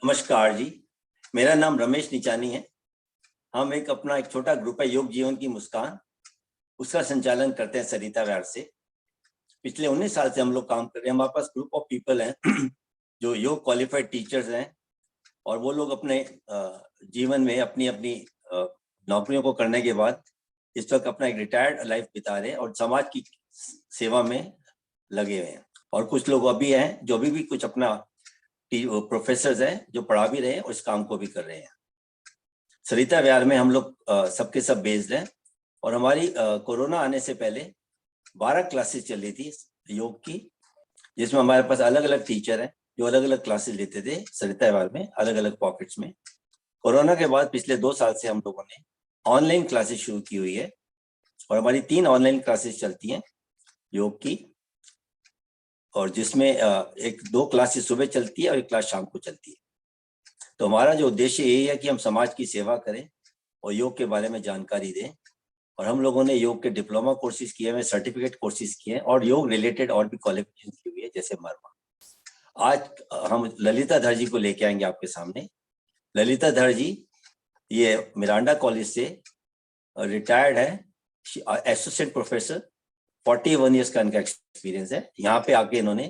नमस्कार जी। मेरा नाम रमेश निचानी है। हम अपना एक छोटा ग्रुप है योग जीवन की मुस्कान, उसका संचालन करते हैं सरिता विहार से। पिछले 19 साल से हम लोग काम कर रहे हैं। हमारे पास ग्रुप ऑफ पीपल हैं जो योग क्वालिफाइड टीचर्स हैं और वो लोग अपने जीवन में अपनी अपनी नौकरियों को करने के बाद इस वक्त अपना एक रिटायर्ड लाइफ बिता रहे हैं और समाज की सेवा में लगे हुए हैं। और कुछ लोग अभी हैं जो अभी भी कुछ अपना प्रोफेसर हैं जो पढ़ा भी रहे हैं और इस काम को भी कर रहे हैं। सरिता विहार में हम लोग सबके सब बेस्ड हैं और हमारी कोरोना आने से पहले 12 क्लासेस चल रही थी योग की, जिसमें हमारे पास अलग अलग टीचर हैं जो अलग अलग क्लासेस लेते थे सरिता विहार में अलग अलग पॉकेट्स में। कोरोना के बाद पिछले 2 साल से हम लोगों ने ऑनलाइन क्लासेस शुरू की हुई है और हमारी 3 ऑनलाइन क्लासेस चलती हैं योग की, और जिसमें एक 2 क्लासेस सुबह चलती है और 1 क्लास शाम को चलती है। तो हमारा जो उद्देश्य यही है कि हम समाज की सेवा करें और योग के बारे में जानकारी दें। और हम लोगों ने योग के डिप्लोमा कोर्सेज किए हैं, सर्टिफिकेट कोर्सेज किए हैं और योग रिलेटेड और भी क्वालिफिकेशन की हुई है जैसे मरमा। आज हम ललिता धर जी को लेके आएंगे आपके सामने। ललिता धर जी ये मिरांडा कॉलेज से रिटायर्ड है, एसोसिएट प्रोफेसर। 41 ईयर्स का इनका एक्सपीरियंस है। यहाँ पे आके इन्होंने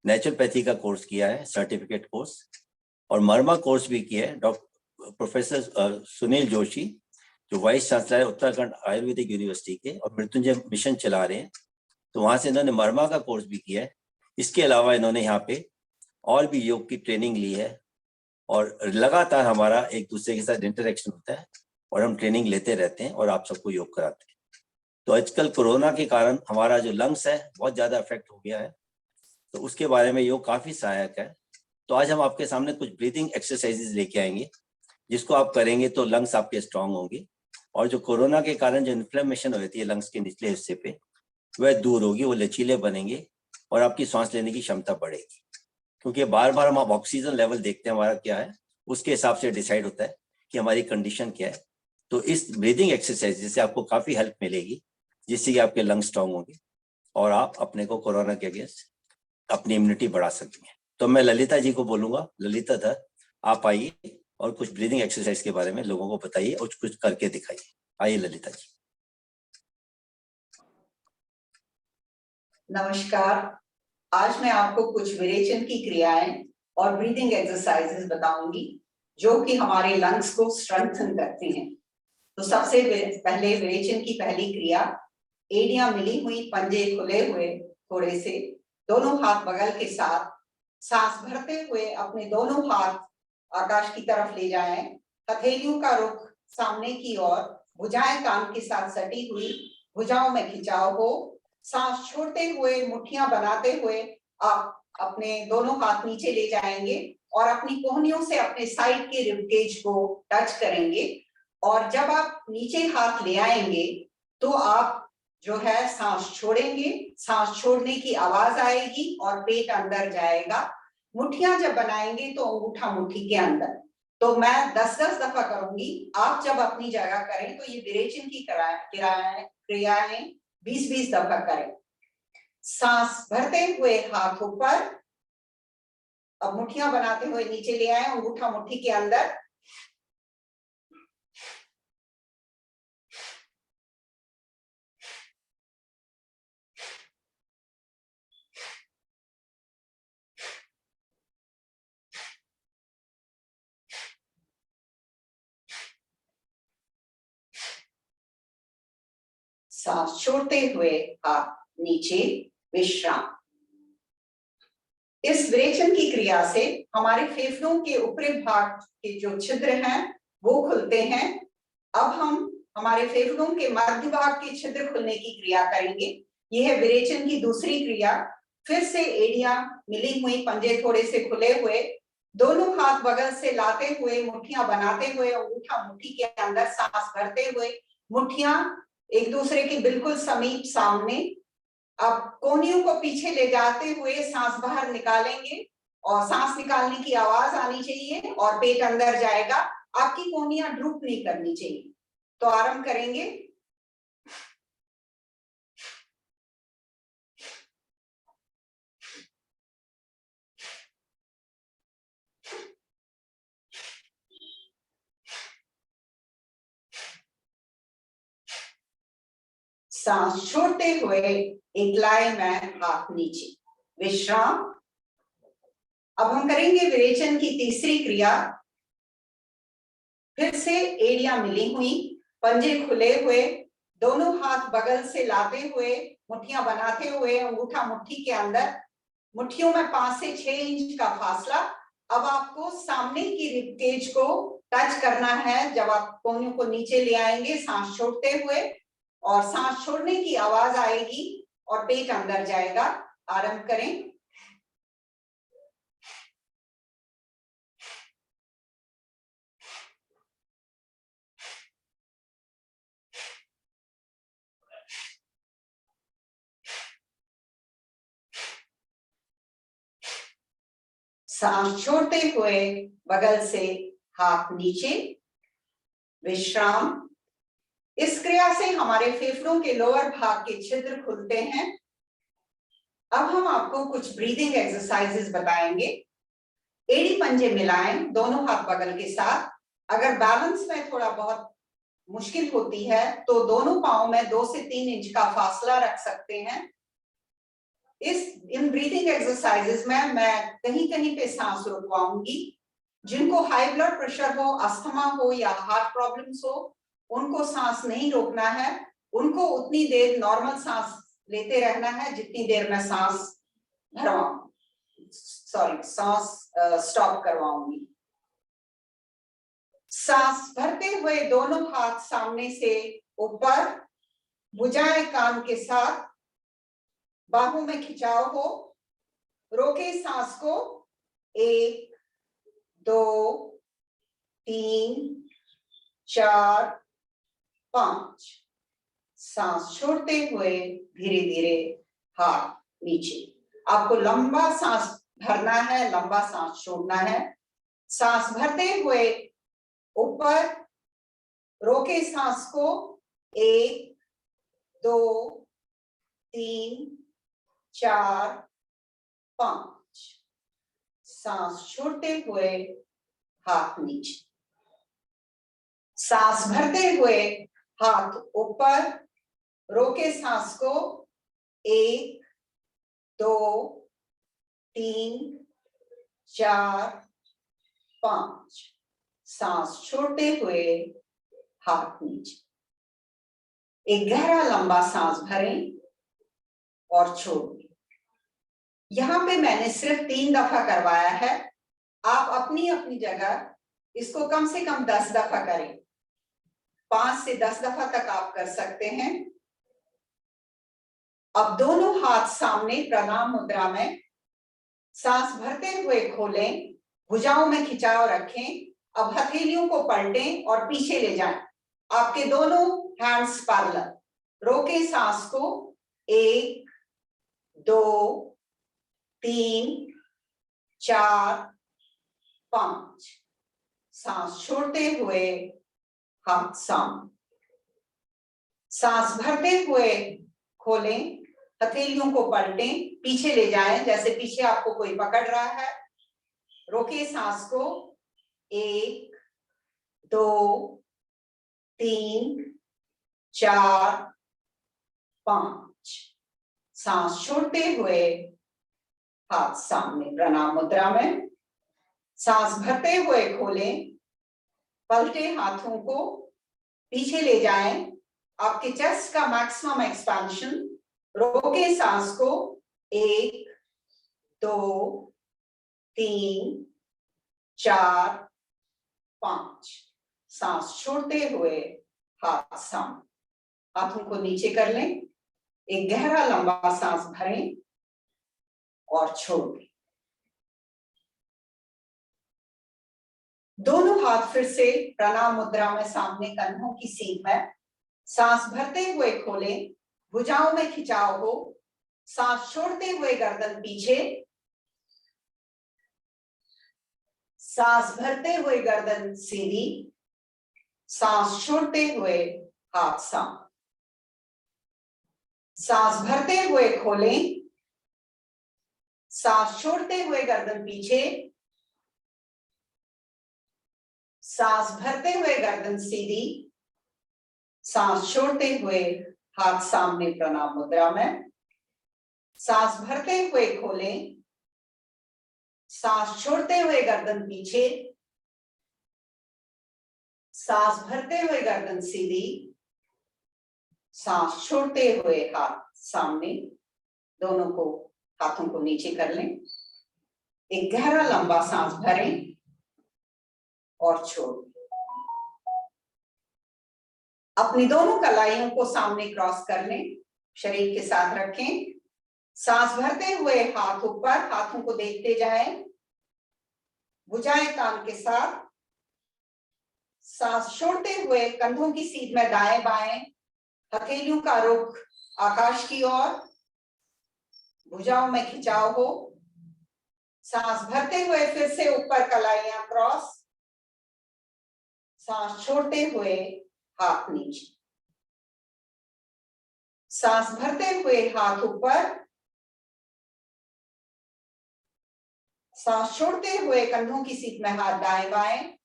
नेचुरोपैथी का कोर्स किया है, सर्टिफिकेट कोर्स, और मरमा कोर्स भी किया है। डॉक्टर प्रोफेसर सुनील जोशी जो वाइस चांसलर है उत्तराखंड आयुर्वेदिक यूनिवर्सिटी के और मृत्युंजय मिशन चला रहे हैं, तो वहां से इन्होंने मरमा का कोर्स भी किया है। इसके अलावा इन्होंने यहाँ पे और भी योग की ट्रेनिंग ली है और लगातार हमारा एक दूसरे के साथ इंटरेक्शन होता है और हम ट्रेनिंग लेते रहते हैं और आप सबको योग कराते हैं। तो आजकल कोरोना के कारण हमारा जो लंग्स है बहुत ज्यादा अफेक्ट हो गया है, तो उसके बारे में योग काफी सहायक है। तो आज हम आपके सामने कुछ ब्रीथिंग एक्सरसाइजेज लेके आएंगे जिसको आप करेंगे तो लंग्स आपके स्ट्रांग होंगे और जो कोरोना के कारण जो इन्फ्लेमेशन होती है लंग्स के निचले हिस्से पे वह दूर होगी, वो लचीले बनेंगे और आपकी सांस लेने की क्षमता बढ़ेगी। क्योंकि बार बार हम ऑक्सीजन लेवल देखते हैं हमारा क्या है, उसके हिसाब से डिसाइड होता है कि हमारी कंडीशन क्या है। तो इस ब्रीदिंग एक्सरसाइज से आपको काफी हेल्प मिलेगी, जिससे कि आपके लंग्स स्ट्रांग होंगे और आप अपने को कोरोना के अगेंस्ट अपनी इम्यूनिटी बढ़ा सकेंगे। तो मैं ललिता जी को बोलूंगा, ललिता धर आप आइए और कुछ ब्रीदिंग एक्सरसाइज के बारे में लोगों को बताइए और कुछ करके दिखाइए। आइए ललिता जी। नमस्कार। आज मैं आपको कुछ विरेचन की क्रियाएं और ब्रीदिंग एक्सरसाइजेस बताऊंगी जो कि हमारे लंग्स को स्ट्रेंथन करते हैं। तो सबसे पहले विरेचन की पहली क्रिया, एड़ियां मिली हुई, पंजे खुले हुए थोड़े से, दोनों हाथ बगल के साथ सांस भरते हुए अपने दोनों हाथ आकाश की तरफ ले जाएं। हथेलियों का रुख सामने की ओर, भुजाएं कान के साथ सटी हुई, भुजाओं में खिंचाव हो। सांस छोड़ते हुए मुट्ठियां बनाते हुए आप अपने दोनों हाथ नीचे ले जाएंगे और अपनी कोहनियों से अपने साइड के रिबकेज को टच करेंगे। और जब आप नीचे हाथ ले आएंगे तो आप जो है सांस छोड़ेंगे। सांस छोड़ने की आवाज आएगी और पेट अंदर जाएगा। मुट्ठियां जब बनाएंगे तो अंगूठा मुट्ठी के अंदर। तो मैं 10-10 दफा करूंगी, आप जब अपनी जगह करें तो ये विरेचन की क्रियाएं 20-20 दफा करें। सांस भरते हुए हाथ ऊपर, अब मुट्ठियां बनाते हुए नीचे ले आए, अंगूठा मुट्ठी के अंदर। सांस छोड़ते हुए हाथ नीचे, विश्राम। इस विरेचन की क्रिया से हमारे फेफड़ों के ऊपरी भाग के जो छिद्र हैं वो खुलते हैं। अब हम हमारे फेफड़ों के मध्य भाग के छिद्र खुलने की क्रिया करेंगे। यह है विरेचन की दूसरी क्रिया। फिर से एड़ियां मिली हुई, पंजे थोड़े से खुले हुए, दोनों हाथ बगल से लाते हुए, मुट्ठियां बनाते हुए, अंगूठा मुट्ठी के अंदर सांस भरते हुए, मुट्ठियां एक दूसरे के बिल्कुल समीप सामने। अब कोहनियों को पीछे ले जाते हुए सांस बाहर निकालेंगे और सांस निकालने की आवाज आनी चाहिए और पेट अंदर जाएगा। आपकी कोहनियां ड्रूप नहीं करनी चाहिए। तो आरंभ करेंगे। सांस छोड़ते हुए एक लय में हाथ नीचे, विश्राम। अब हम करेंगे विरेचन की तीसरी क्रिया। फिर से एड़ियां मिली हुई, पंजे खुले हुए, दोनों हाथ बगल से लाते हुए, मुट्ठियां बनाते हुए, अंगूठा मुट्ठी के अंदर, मुट्ठियों में 5 से 6 इंच का फासला। अब आपको सामने की रिबकेज को टच करना है। जब आप कोहनियों को नीचे ले आएंगे सांस छोड़ते हुए, और सांस छोड़ने की आवाज आएगी और पेट अंदर जाएगा। आरंभ करें। सांस छोड़ते हुए बगल से हाथ नीचे, विश्राम। इस क्रिया से हमारे फेफड़ों के लोअर भाग के छिद्र खुलते हैं। अब हम आपको कुछ ब्रीदिंग एक्सरसाइजेस बताएंगे। एड़ी पंजे मिलाएं दोनों हाथ बगल के साथ। अगर बैलेंस में थोड़ा बहुत मुश्किल होती है तो दोनों पांव में 2 से 3 इंच का फासला रख सकते हैं। इन ब्रीदिंग एक्सरसाइजेस में मैं कहीं कहीं पे सांस रुकवाऊंगी। जिनको हाई ब्लड प्रेशर हो, अस्थमा हो या हार्ट प्रॉब्लम्स हो, उनको सांस नहीं रोकना है। उनको उतनी देर नॉर्मल सांस लेते रहना है जितनी देर में सांस स्टॉप करवाऊंगी। सांस भरते हुए दोनों हाथ सामने से ऊपर, भुजाएं कान के साथ, बाहों में खिंचाव हो। रोके सांस को। 1 2 3 4 5। सांस छोड़ते हुए धीरे धीरे हाथ नीचे। आपको लंबा सांस भरना है, लंबा सांस छोड़ना है। सांस भरते हुए ऊपर, रोके सांस को। 1 2 3 4 5। सांस छोड़ते हुए हाथ नीचे। सांस भरते हुए हाथ ऊपर, रोके सांस को। 1 2 3 4 5। सांस छोड़ते हुए हाथ नीचे। एक गहरा लंबा सांस भरें और छोड़ दें। यहां पे मैंने सिर्फ 3 दफा करवाया है। आप अपनी अपनी जगह इसको कम से कम 10 दफा करें। 5 से 10 दफा तक आप कर सकते हैं। अब दोनों हाथ सामने प्रणाम मुद्रा में, सांस भरते हुए खोलें, भुजाओं में खिंचाव रखें। अब हथेलियों को पलटें और पीछे ले जाएं। आपके दोनों हैंड्स पैरेलल। रोके सांस को। 1 2 3 4 5। सांस छोड़ते हुए हाथ सामने। सांस भरते हुए खोलें, हथेलियों को पलटें, पीछे ले जाएं जैसे पीछे आपको कोई पकड़ रहा है। रोके सांस को। 1 2 3 4 5। सांस छोड़ते हुए हाथ सामने प्रणाम मुद्रा में। सांस भरते हुए खोलें, पलटे हाथों को, पीछे ले जाएं। आपके चेस्ट का मैक्सिमम एक्सपेंशन। रोके सांस को। 1 2 3 4 5। सांस छोड़ते हुए हाथ सामने। हाथों को नीचे कर लें। एक गहरा लंबा सांस भरें और छोड़ दें। दोनों हाथ फिर से प्रणाम मुद्रा में सामने कंधों की सीध में। सांस भरते हुए खोलें, भुजाओं में खिंचाव हो। सांस छोड़ते हुए गर्दन पीछे। सांस भरते हुए गर्दन सीधी। सांस छोड़ते हुए हाथ सामने। सांस भरते हुए खोलें, सांस छोड़ते हुए गर्दन पीछे। सांस भरते हुए गर्दन सीधी। सांस छोड़ते हुए हाथ सामने प्रणाम मुद्रा में। सांस भरते हुए खोलें, सांस छोड़ते हुए गर्दन पीछे, सांस भरते हुए गर्दन सीधी, सांस छोड़ते हुए हाथ सामने। दोनों को हाथों को नीचे कर लें। एक गहरा लंबा सांस भरें और छोड़। अपनी दोनों कलाइयों को सामने क्रॉस कर लें, शरीर के साथ रखें। सांस भरते हुए हाथ ऊपर, हाथों को देखते जाएं, भुजाएं कान के साथ। सांस छोड़ते हुए कंधों की सीध में दाएं बाएं, हथेलियों का रुख आकाश की ओर, भुजाओं में खिंचाव हो। सांस भरते हुए फिर से ऊपर कलाइयां क्रॉस, सांस छोड़ते हुए हाथ नीचे। सांस भरते हुए हाथ ऊपर, सांस छोड़ते हुए कंधों की सीध में हाथ दाएं बाएं,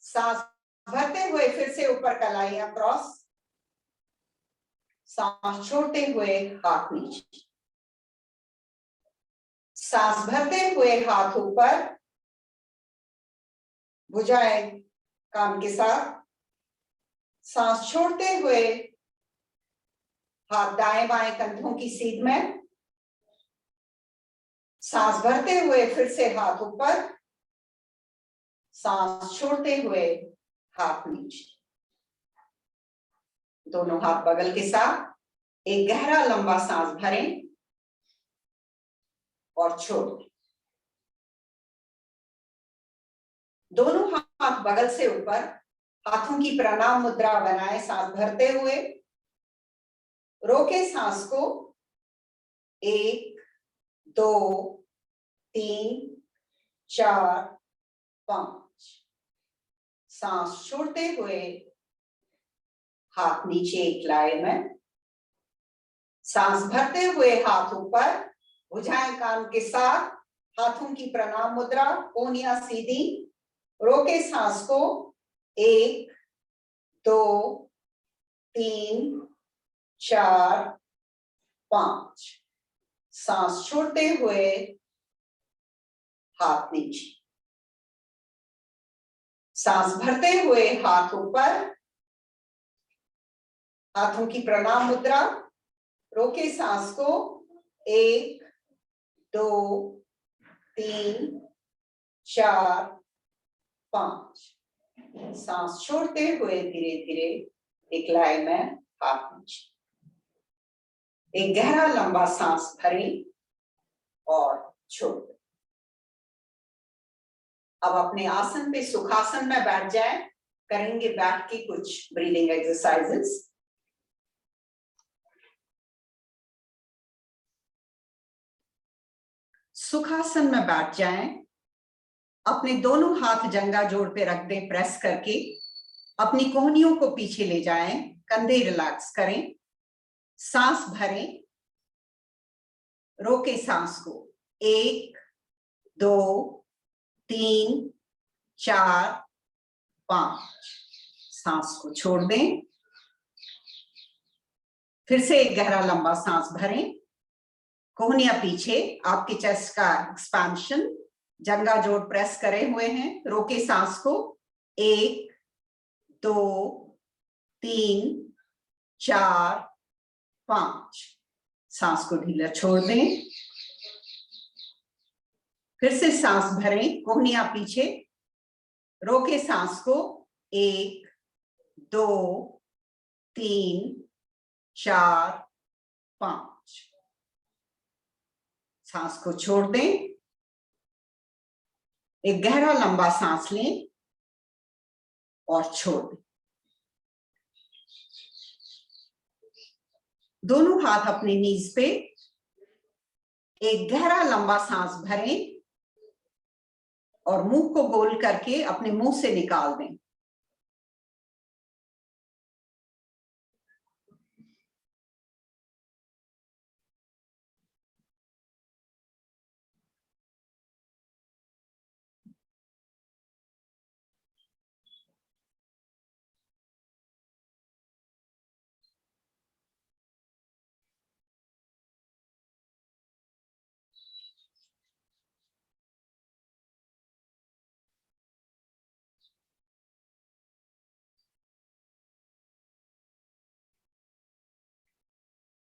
सांस भरते हुए फिर से ऊपर कलाइयां क्रॉस, सांस छोड़ते हुए हाथ नीचे। सांस भरते हुए हाथ ऊपर, भुजाएं कान के साथ। सांस छोड़ते हुए हाथ दाएं बाएं कंधों की सीध में, सांस भरते हुए फिर से हाथ ऊपर, सांस छोड़ते हुए हाथ नीचे। दोनों हाथ बगल के साथ एक गहरा लंबा सांस भरें और छोड़ दें। दोनों हाथ बगल से ऊपर, हाथों की प्रणाम मुद्रा बनाएं। सांस भरते हुए रोके सांस को। 1 2 3 4 5। सांस छोड़ते हुए हाथ नीचे एक लाइन में। सांस भरते हुए हाथ ऊपर, भुजाएं कान के साथ, हाथों की प्रणाम मुद्रा, कोहनियां सीधी। रोके सांस को। 1 2 3 4 5। सांस छोड़ते हुए हाथ नीचे। सांस भरते हुए हाथ ऊपर, हाथों की प्रणाम मुद्रा। रोके सांस को। 1 2 3 4 5। सांस छोड़ते हुए धीरे धीरे एक लाइन में हाथ नीचे। एक गहरा लंबा सांस भरें और छोड़ दें। अब अपने आसन पे सुखासन में बैठ जाएं। करेंगे बैठ के कुछ ब्रीदिंग एक्सरसाइजेस। सुखासन में बैठ जाएं। अपने दोनों हाथ जंगा जोड़ पे रख दें प्रेस करके। अपनी कोहनियों को पीछे ले जाएं, कंधे रिलैक्स करें। सांस भरें, रोके सांस को। 1 2 3 4 5। सांस को छोड़ दें। फिर से एक गहरा लंबा सांस भरें। कोहनियां पीछे, आपके चेस्ट का एक्सपेंशन, जंगा जोड़ प्रेस करे हुए हैं। रोके सांस को। 1 2 3 4 5। सांस को ढीला छोड़ दें। फिर से सांस भरें, कोहनियां पीछे, रोके सांस को। 1 2 3 4 5। सांस को छोड़ दें। एक गहरा लंबा सांस लें और छोड़ दें। दोनों हाथ अपने नीज पे। एक गहरा लंबा सांस भरें और मुंह को गोल करके अपने मुंह से निकाल दें।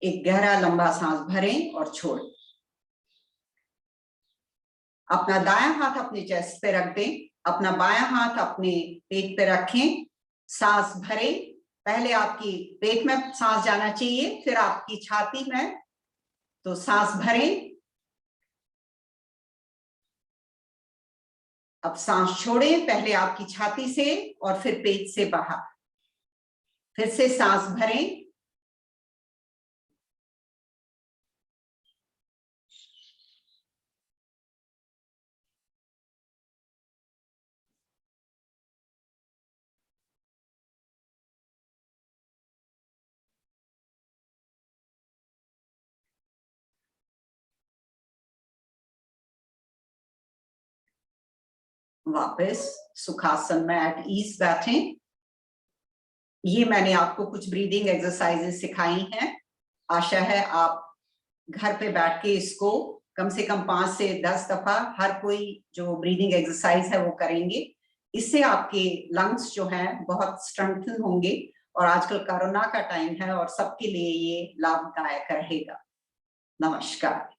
एक गहरा लंबा सांस भरें और छोड़ें। अपना दायां हाथ अपने चेस्ट पे रख दें, अपना बायां हाथ अपने पेट पे रखें, सांस भरें। पहले आपकी पेट में सांस जाना चाहिए, फिर आपकी छाती में, तो सांस भरें। अब सांस छोड़ें, पहले आपकी छाती से और फिर पेट से बाहर। फिर से सांस भरें, वापस सुखासन में एट ईज बैठें। ये मैंने आपको कुछ ब्रीदिंग एक्सरसाइजेस सिखाई हैं। आशा है आप घर पे बैठ के इसको कम से कम 5 से 10 दफा हर कोई जो ब्रीदिंग एक्सरसाइज है वो करेंगे। इससे आपके लंग्स जो हैं बहुत स्ट्रेंथन होंगे और आजकल कोरोना का टाइम है और सबके लिए ये लाभदायक रहेगा। नमस्कार।